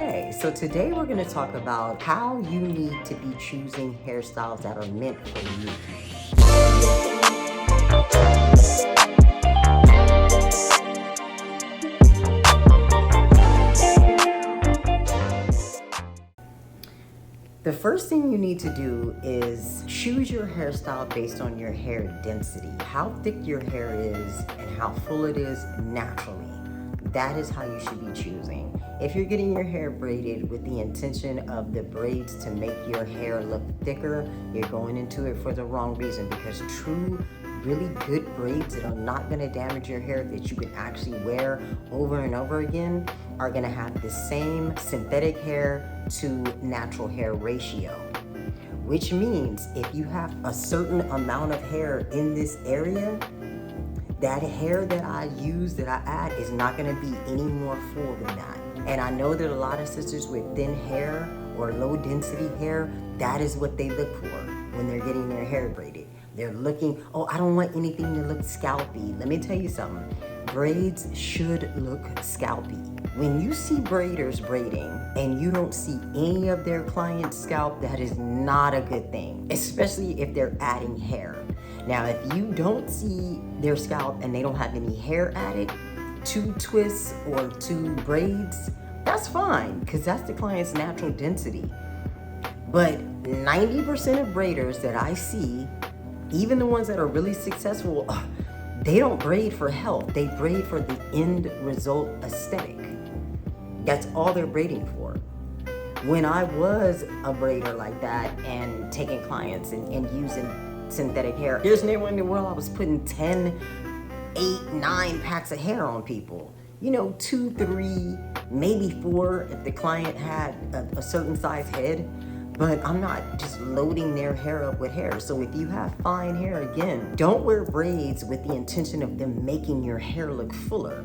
Okay, so today we're going to talk about how you need to be choosing hairstyles that are meant for you. The first thing you need to do is choose your hairstyle based on your hair density, how thick your hair is and how full it is naturally. That is how you should be choosing. If you're getting your hair braided with the intention of the braids to make your hair look thicker, you're going into it for the wrong reason, because true, really good braids that are not going to damage your hair, that you can actually wear over and over again, are going to have the same synthetic hair to natural hair ratio. Which means if you have a certain amount of hair in this area, that hair that I use, that I add, is not gonna be any more full than that. And I know that a lot of sisters with thin hair or low density hair, that is what they look for when they're getting their hair braided. They're looking, oh, I don't want anything to look scalpy. Let me tell you something. Braids should look scalpy. When you see braiders braiding and you don't see any of their client's scalp, that is not a good thing, especially if they're adding hair. Now, if you don't see their scalp and they don't have any hair added, 2 twists or 2 braids, that's fine, because that's the client's natural density. But 90% of braiders that I see, even the ones that are really successful, they don't braid for health. They braid for the end result aesthetic. That's all they're braiding for. When I was a braider like that and taking clients and using synthetic hair, there's never in the world I was putting 10, 8, 9 packs of hair on people. 2, 3, maybe 4 if the client had a certain size head. But I'm not just loading their hair up with hair. So if you have fine hair, again, don't wear braids with the intention of them making your hair look fuller.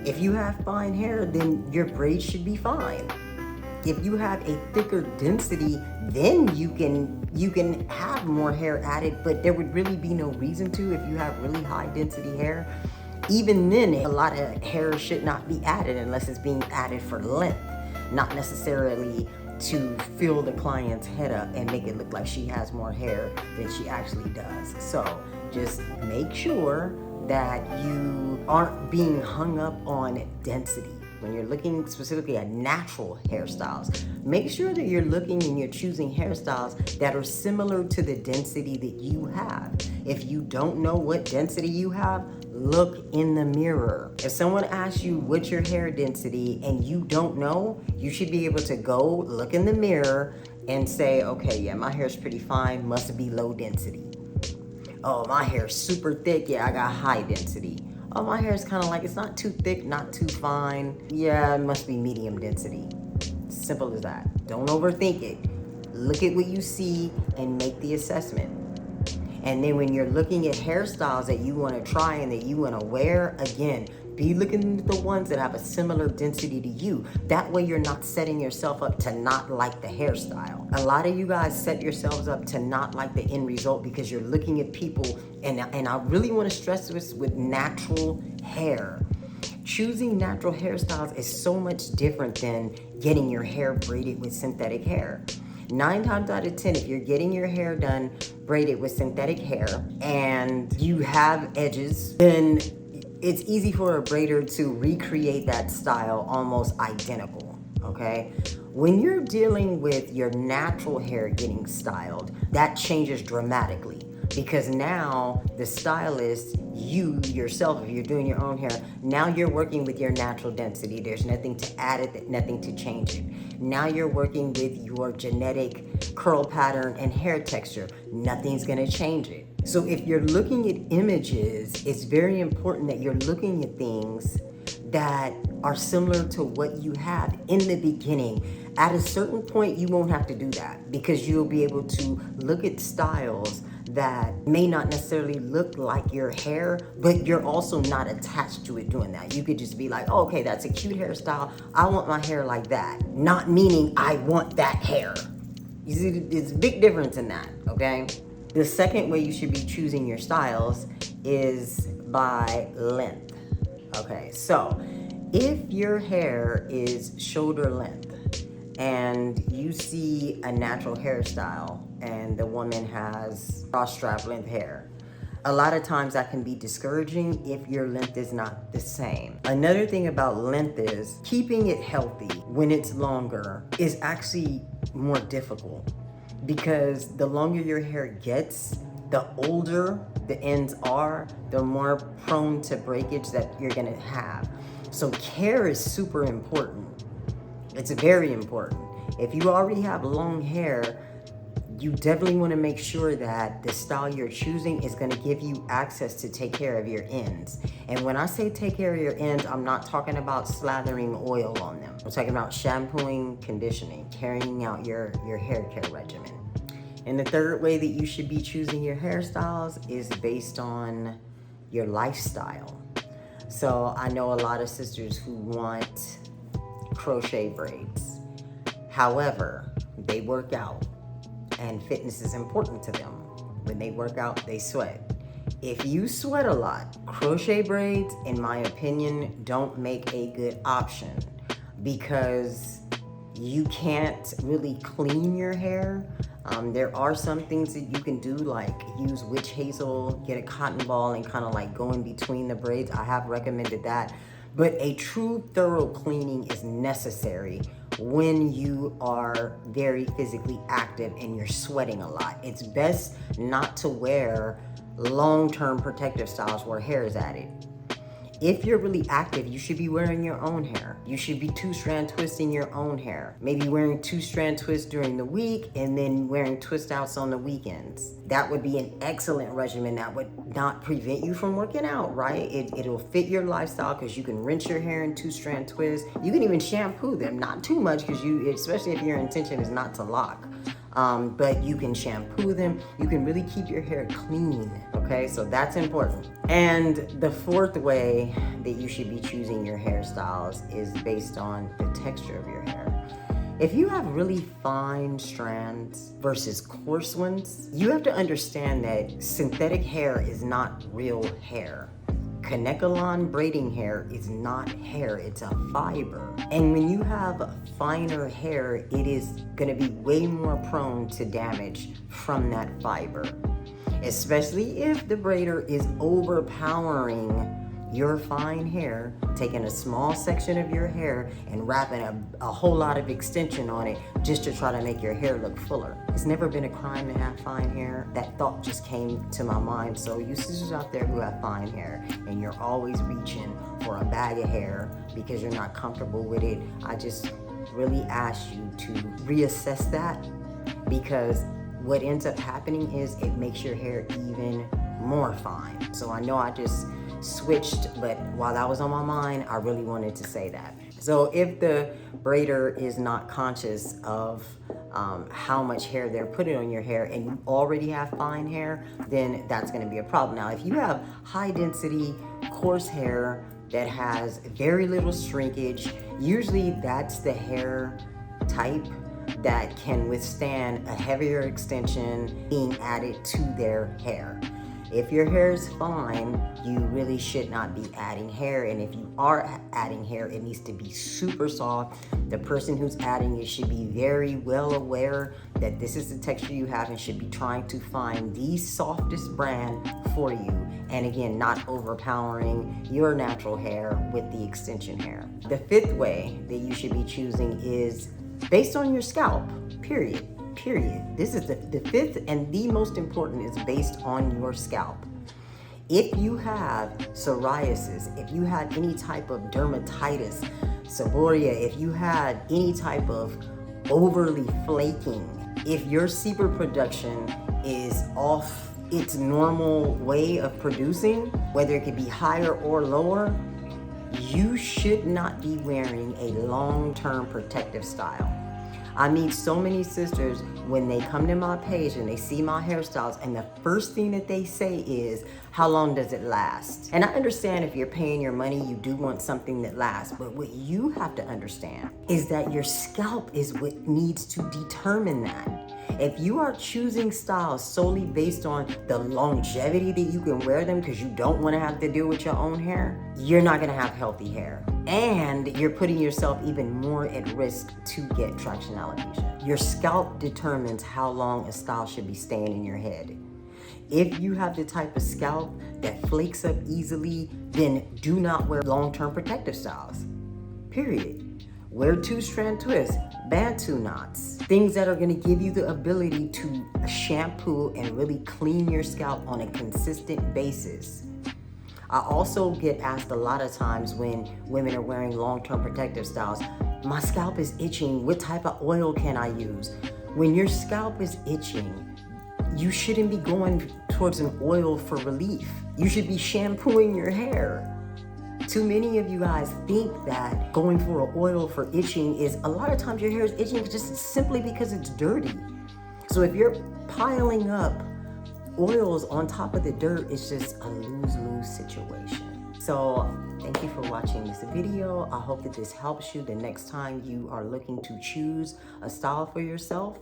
If you have fine hair, then your braids should be fine. If you have a thicker density, then you can have more hair added, but there would really be no reason to if you have really high density hair. Even then, a lot of hair should not be added unless it's being added for length, not necessarily to fill the client's head up and make it look like she has more hair than she actually does. So just make sure that you aren't being hung up on density. When you're looking specifically at natural hairstyles, make sure that you're looking and you're choosing hairstyles that are similar to the density that you have. If you don't know what density you have, look in the mirror. If someone asks you what's your hair density and you don't know, you should be able to go look in the mirror and say, okay, yeah, my hair's pretty fine, must be low density. Oh, my hair's super thick, yeah, I got high density. Oh, my hair is kind of like, it's not too thick, not too fine. Yeah, it must be medium density. Simple as that. Don't overthink it. Look at what you see and make the assessment. And then when you're looking at hairstyles that you want to try and that you want to wear, again, be looking at the ones that have a similar density to you. That way you're not setting yourself up to not like the hairstyle. A lot of you guys set yourselves up to not like the end result because you're looking at people, and I really want to stress this with natural hair. Choosing natural hairstyles is so much different than getting your hair braided with synthetic hair. 9 times out of 10, if you're getting your hair done braided with synthetic hair and you have edges, then it's easy for a braider to recreate that style almost identical, okay? When you're dealing with your natural hair getting styled, that changes dramatically, because now the stylist, you yourself, if you're doing your own hair, now you're working with your natural density. There's nothing to add it, nothing to change it. Now you're working with your genetic curl pattern and hair texture. Nothing's gonna change it. So if you're looking at images, it's very important that you're looking at things that are similar to what you have in the beginning. At a certain point, you won't have to do that because you'll be able to look at styles that may not necessarily look like your hair, but you're also not attached to it doing that. You could just be like, oh, okay, that's a cute hairstyle. I want my hair like that. Not meaning I want that hair. You see, there's a big difference in that, okay? The second way you should be choosing your styles is by length. Okay, so If your hair is shoulder length and you see a natural hairstyle and the woman has cross strap length hair, a lot of times that can be discouraging if your length is not the same. Another thing about length is keeping it healthy when it's longer is actually more difficult, because the longer your hair gets, the older the ends are, the more prone to breakage that you're gonna have. So care is super important. It's very important. If you already have long hair, you definitely want to make sure that the style you're choosing is going to give you access to take care of your ends. And when I say take care of your ends, I'm not talking about slathering oil on them. I'm talking about shampooing, conditioning, carrying out your hair care regimen. And the third way that you should be choosing your hairstyles is based on your lifestyle. So I know a lot of sisters who want crochet braids. However, they work out and fitness is important to them. When they work out, they sweat. If you sweat a lot, crochet braids, in my opinion, don't make a good option, because you can't really clean your hair. There are some things that you can do, like use witch hazel, get a cotton ball and kind of like go in between the braids. I have recommended that. But a true thorough cleaning is necessary when you are very physically active and you're sweating a lot. It's best not to wear long-term protective styles where hair is added. If you're really active, you should be wearing your own hair. You should be two-strand twisting your own hair. Maybe wearing two-strand twists during the week and then wearing twist outs on the weekends. That would be an excellent regimen that would not prevent you from working out, right? It'll fit your lifestyle, because you can rinse your hair in two-strand twists. You can even shampoo them, not too much, because especially if your intention is not to lock. But you can shampoo them. You can really keep your hair clean, okay? So that's important. And the fourth way that you should be choosing your hairstyles is based on the texture of your hair. If you have really fine strands versus coarse ones, you have to understand that synthetic hair is not real hair. Kanekalon braiding hair is not hair, it's a fiber. And when you have finer hair, it is gonna be way more prone to damage from that fiber, especially if the braider is overpowering your fine hair, taking a small section of your hair and wrapping a whole lot of extension on it just to try to make your hair look fuller. It's never been a crime to have fine hair. That thought just came to my mind. So you sisters out there who have fine hair and you're always reaching for a bag of hair because you're not comfortable with it, I just really ask you to reassess that, because what ends up happening is it makes your hair even more fine. So I know I just switched, but while that was on my mind, I really wanted to say that. So if the braider is not conscious of how much hair they're putting on your hair and you already have fine hair, then that's going to be a problem. Now, if you have high density, coarse hair that has very little shrinkage, usually that's the hair type that can withstand a heavier extension being added to their hair. If your hair is fine, you really should not be adding hair. And if you are adding hair, it needs to be super soft. The person who's adding it should be very well aware that this is the texture you have and should be trying to find the softest brand for you. And again, not overpowering your natural hair with the extension hair. The fifth way that you should be choosing is based on your scalp, period. This is the fifth and the most important, is based on your scalp. If you have psoriasis, if you had any type of dermatitis, seborrhea, if you had any type of overly flaking, if your sebum production is off its normal way of producing, whether it could be higher or lower, you should not be wearing a long-term protective style. I meet so many sisters when they come to my page and they see my hairstyles, and the first thing that they say is, how long does it last? And I understand if you're paying your money, you do want something that lasts, but what you have to understand is that your scalp is what needs to determine that. If you are choosing styles solely based on the longevity that you can wear them because you don't want to have to deal with your own hair, you're not going to have healthy hair. and you're putting yourself even more at risk to get traction alopecia. Your scalp determines how long a style should be staying in your head. If you have the type of scalp that flakes up easily, then do not wear long-term protective styles, period. Wear two-strand twists, bantu knots, things that are gonna give you the ability to shampoo and really clean your scalp on a consistent basis. I also get asked a lot of times when women are wearing long-term protective styles, my scalp is itching, what type of oil can I use? When your scalp is itching, you shouldn't be going towards an oil for relief. You should be shampooing your hair. Too many of you guys think that going for an oil for itching is, a lot of times your hair is itching just simply because it's dirty. So if you're piling up oils on top of the dirt, it's just a lose-lose situation. So thank you for watching this video. I hope that this helps you the next time you are looking to choose a style for yourself.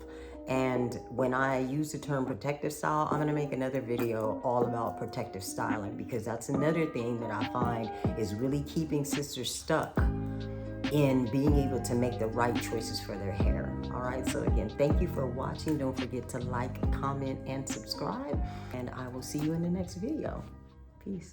And when I use the term protective style, I'm gonna make another video all about protective styling, because that's another thing that I find is really keeping sisters stuck in being able to make the right choices for their hair. All right, so again, thank you for watching. Don't forget to like, comment, and subscribe, and I will see you in the next video. Peace.